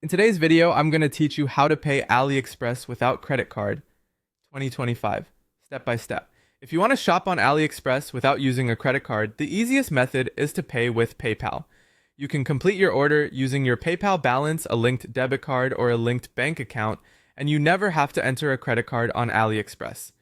In today's video, I'm going to teach you how to pay AliExpress without credit card 2025, step by step. If you want to shop on AliExpress without using a credit card, the easiest method is to pay with PayPal. You can complete your order using your PayPal balance, a linked debit card, or a linked bank account, and you never have to enter a credit card on AliExpress.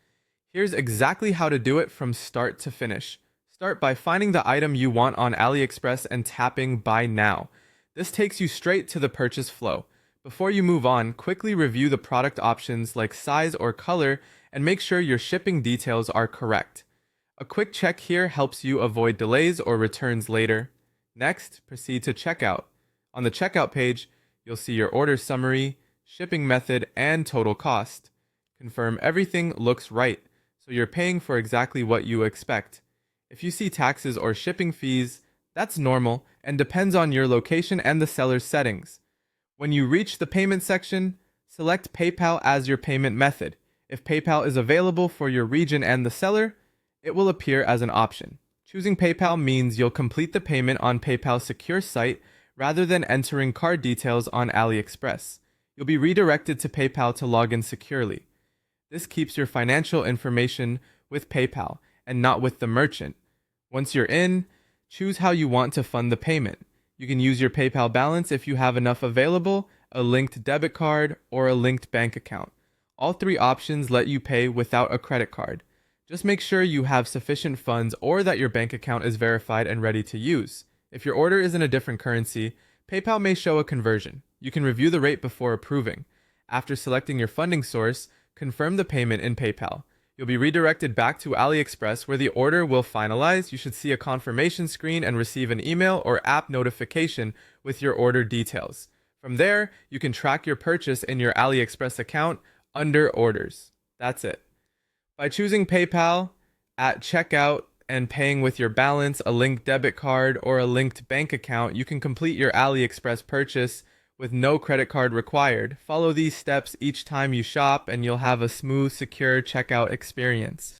Here's exactly how to do it from start to finish. Start by finding the item you want on AliExpress and tapping Buy Now. This takes you straight to the purchase flow. Before you move on, quickly review the product options like size or color and make sure your shipping details are correct. A quick check here helps you avoid delays or returns later. Next, proceed to checkout. On the checkout page, you'll see your order summary, shipping method, and total cost. Confirm everything looks right, so you're paying for exactly what you expect. If you see taxes or shipping fees, that's normal and depends on your location and the seller's settings. When you reach the payment section, select PayPal as your payment method. If PayPal is available for your region and the seller, it will appear as an option. Choosing PayPal means you'll complete the payment on PayPal's secure site rather than entering card details on AliExpress. You'll be redirected to PayPal to log in securely. This keeps your financial information with PayPal and not with the merchant. Once you're in, choose how you want to fund the payment. You can use your PayPal balance if you have enough available, a linked debit card, or a linked bank account. All three options let you pay without a credit card. Just make sure you have sufficient funds or that your bank account is verified and ready to use. If your order is in a different currency, PayPal may show a conversion. You can review the rate before approving. After selecting your funding source, confirm the payment in PayPal. You'll be redirected back to AliExpress where the order will finalize. You should see a confirmation screen and receive an email or app notification with your order details. From there, you can track your purchase in your AliExpress account under Orders. That's it. By choosing PayPal at checkout and paying with your balance, a linked debit card, or a linked bank account, you can complete your AliExpress purchase with no credit card required. Follow these steps each time you shop and you'll have a smooth, secure checkout experience.